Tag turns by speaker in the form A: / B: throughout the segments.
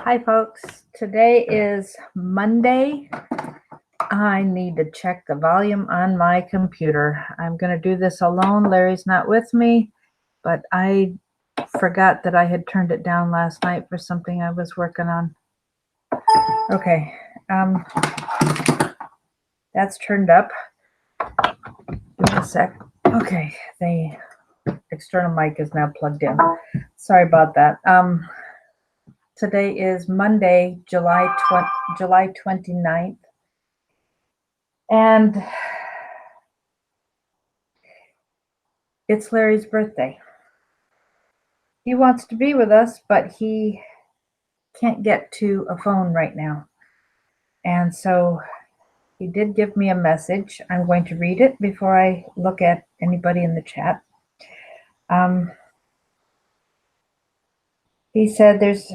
A: Hi folks, today is Monday. I need to check the volume on my computer. I'm going to do this alone. Larry's not with me, but I forgot that I had turned it down last night for something I was working on. Okay, that's turned up. Give me a sec. Okay, the external mic is now plugged in. Sorry about that. Today is Monday, July 29th. And it's Larry's birthday. He wants to be with us, but he can't get to a phone right now. And so he did give me a message. I'm going to read it before I look at anybody in the chat. He said there's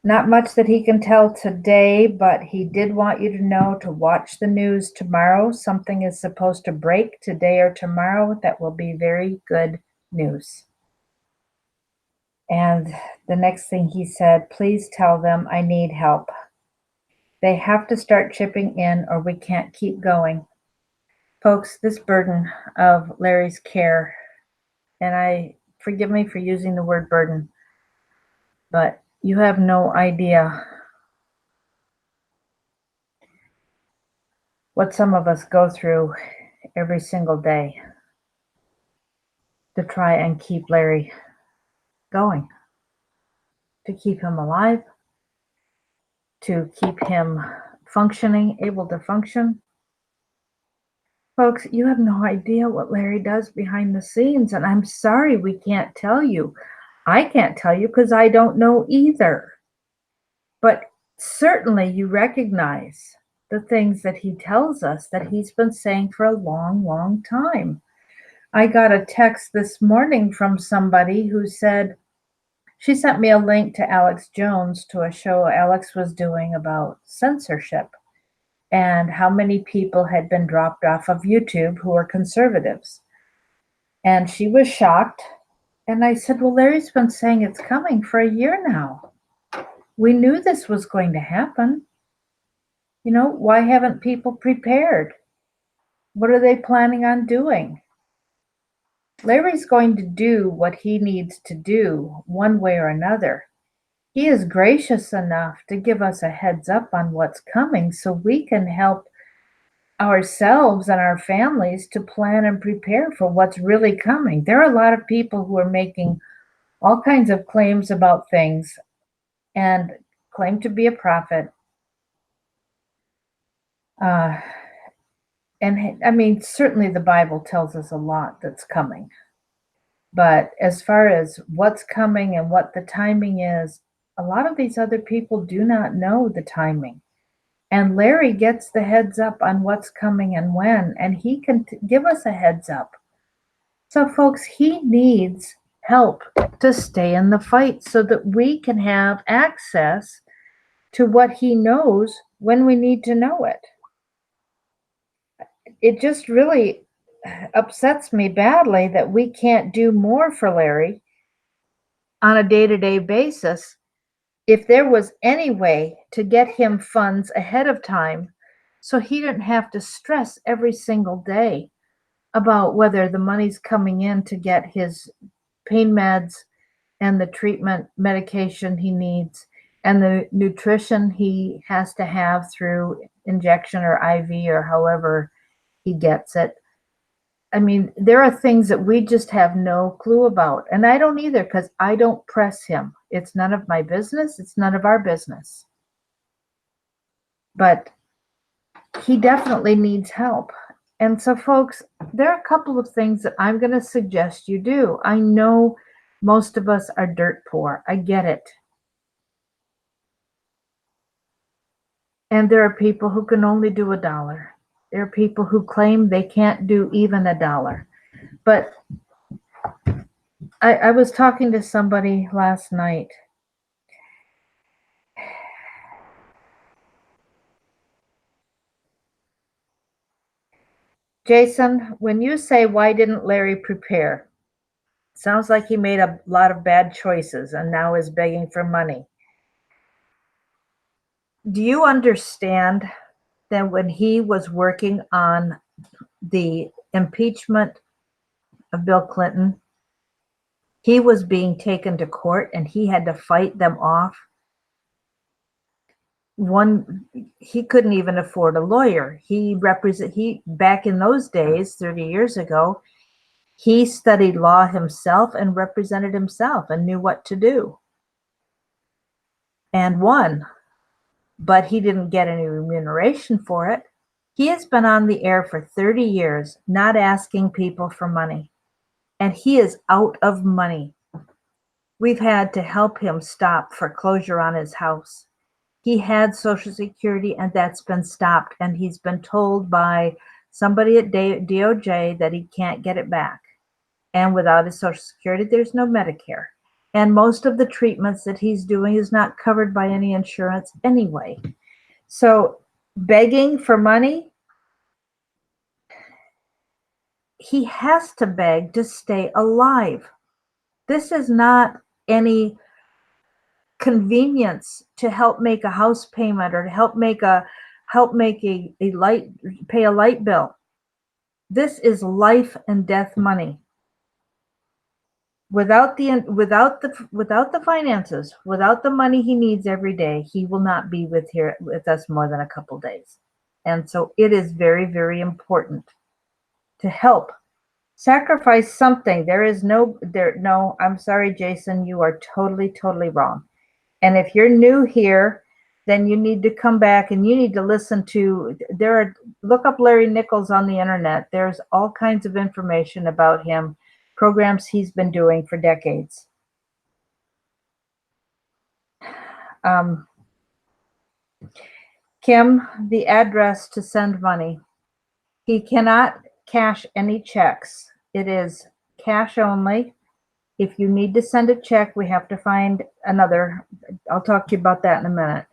A: not much that he can tell today, but he did want you to know to watch the news tomorrow. Something is supposed to break today or tomorrow that will be very good news. And the next thing he said, please tell them I need help. They have to start chipping in or we can't keep going. Folks, this burden of Larry's care, and forgive me for using the word burden, but you have no idea what some of us go through every single day to try and keep Larry going, to keep him alive, to keep him functioning, able to function. Folks, you have no idea what Larry does behind the scenes, and I'm sorry we can't tell you. I can't tell you because I don't know either. But certainly you recognize the things that he tells us that he's been saying for a long, long time. I got a text this morning from somebody who said, she sent me a link to Alex Jones to a show Alex was doing about censorship and how many people had been dropped off of YouTube who were conservatives. And she was shocked. And I said, well, Larry's been saying it's coming for a year now. We knew this was going to happen. You know, why haven't people prepared? What are they planning on doing? Larry's going to do what he needs to do one way or another. He is gracious enough to give us a heads up on what's coming so we can help ourselves and our families to plan and prepare for what's really coming. There are a lot of people who are making all kinds of claims about things and claim to be a prophet. And I mean, certainly the Bible tells us a lot that's coming. But as far as what's coming and what the timing is, a lot of these other people do not know the timing. And Larry gets the heads up on what's coming and when, and he can give us a heads up. So folks, he needs help to stay in the fight so that we can have access to what he knows when we need to know it. It just really upsets me badly that we can't do more for Larry on a day-to-day basis. If there was any way to get him funds ahead of time so he didn't have to stress every single day about whether the money's coming in to get his pain meds and the treatment medication he needs and the nutrition he has to have through injection or IV or however he gets it. I mean, there are things that we just have no clue about. And I don't either because I don't press him. It's none of my business. It's none of our business. But he definitely needs help. And so, folks, there are a couple of things that I'm going to suggest you do. I know most of us are dirt poor. I get it. And there are people who can only do $1. There are people who claim they can't do even $1. But I was talking to somebody last night. Jason, when you say, why didn't Larry prepare? Sounds like he made a lot of bad choices and now is begging for money. Do you understand that when he was working on the impeachment of Bill Clinton, he was being taken to court and he had to fight them off? One, he couldn't even afford a lawyer. He back in those days, 30 years ago, he studied law himself and represented himself and knew what to do and won, but he didn't get any remuneration for it. He has been on the air for 30 years, not asking people for money, and he is out of money. We've had to help him stop foreclosure on his house. He had Social Security, and that's been stopped, and he's been told by somebody at DOJ that he can't get it back. And without his Social Security, there's no Medicare. And most of the treatments that he's doing is not covered by any insurance anyway. So begging for money, he has to beg to stay alive. This is not any convenience to help make a house payment or to help make a light pay a light bill. This is life and death money. Without the finances, without the money he needs every day, he will not be with us more than a couple days. And so it is very, very important to help. Sacrifice something. No, I'm sorry, Jason, you are totally, totally wrong. And if you're new here, then you need to come back and you need to listen to, look up Larry Nichols on the internet. There's all kinds of information about him, programs he's been doing for decades. Kim, the address to send money. He cannot cash any checks. It is cash only. If you need to send a check, we have to find another. I'll talk to you about that in a minute.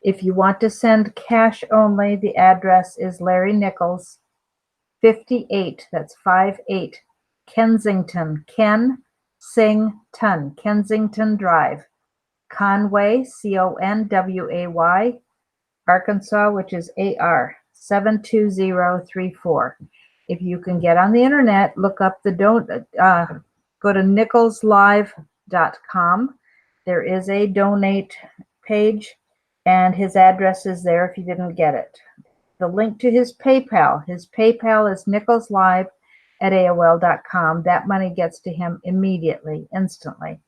A: If you want to send cash only, the address is Larry Nichols, 58, that's 58, Kensington, Kensington Drive, Conway, Conway, Arkansas, which is AR, 72034. If you can get on the internet, look up go to nicholslive.com. There is a donate page, and his address is there if you didn't get it. The link to his PayPal is nicholslive@aol.com. That money gets to him immediately, instantly.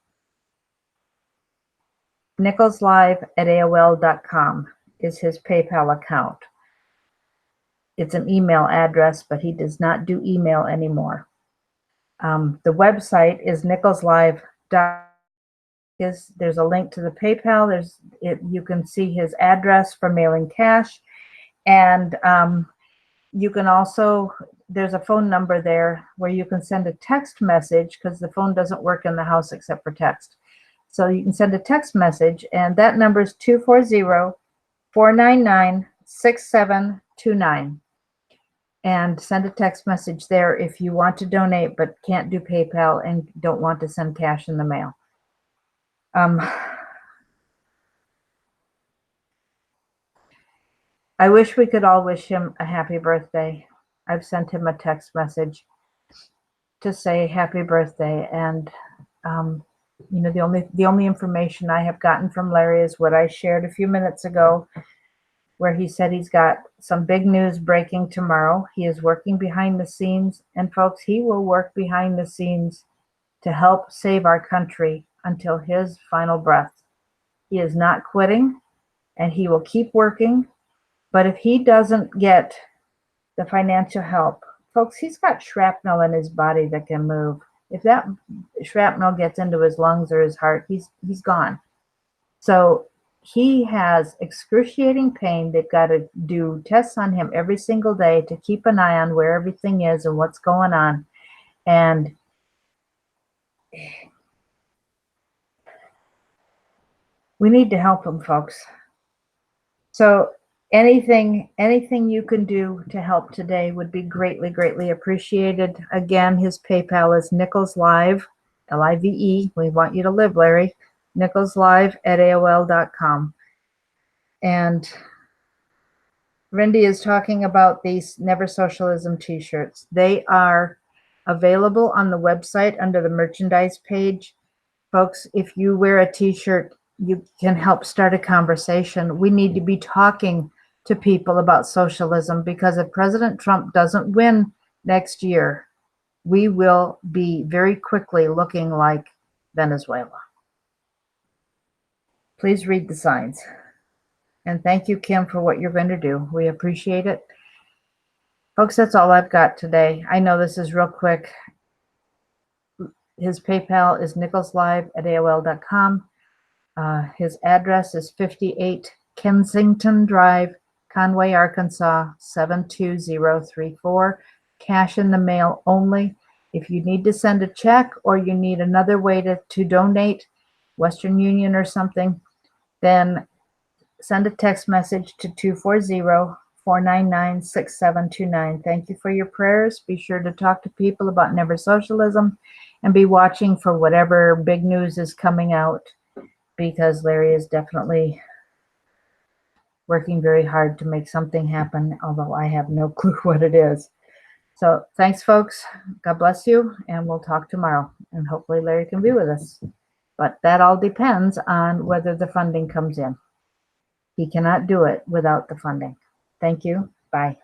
A: nicholslive@aol.com is his PayPal account. It's an email address, but he does not do email anymore. The website is nicholslive.com. There's a link to the PayPal. You can see his address for mailing cash, and you can also, there's a phone number there where you can send a text message, because the phone doesn't work in the house except for text. So you can send a text message, and that number is 240-499-6729. And send a text message there if you want to donate but can't do PayPal and don't want to send cash in the mail. I wish we could all wish him a happy birthday. I've sent him a text message to say happy birthday, and the only information I have gotten from Larry is what I shared a few minutes ago, where he said he's got some big news breaking tomorrow. He is working behind the scenes, and folks, he will work behind the scenes to help save our country until his final breath. He is not quitting, and he will keep working. But if he doesn't get the financial help, folks, he's got shrapnel in his body that can move. If that shrapnel gets into his lungs or his heart, he's gone. So he has excruciating pain. They've got to do tests on him every single day to keep an eye on where everything is and what's going on. And we need to help him, folks. So anything you can do to help today would be greatly, greatly appreciated. Again, his PayPal is nicholslive, Live. We want you to live, Larry. nicholslive@aol.com. And Rindy is talking about these Never Socialism t-shirts. They are available on the website under the merchandise page. Folks, if you wear a t-shirt, you can help start a conversation. We need to be talking to people about socialism, because if President Trump doesn't win next year, we will be very quickly looking like Venezuela. Please read the signs. And thank you, Kim, for what you're going to do. We appreciate it. Folks, that's all I've got today. I know this is real quick. His PayPal is nicholslive@aol.com. His address is 58 Kensington Drive, Conway, Arkansas, 72034. Cash in the mail only. If you need to send a check or you need another way to donate, Western Union or something, then send a text message to 240-499-6729. Thank you for your prayers. Be sure to talk to people about Never Socialism and be watching for whatever big news is coming out, because Larry is definitely working very hard to make something happen, although I have no clue what it is. So thanks, folks. God bless you, and we'll talk tomorrow. And hopefully Larry can be with us. But that all depends on whether the funding comes in. He cannot do it without the funding. Thank you. Bye.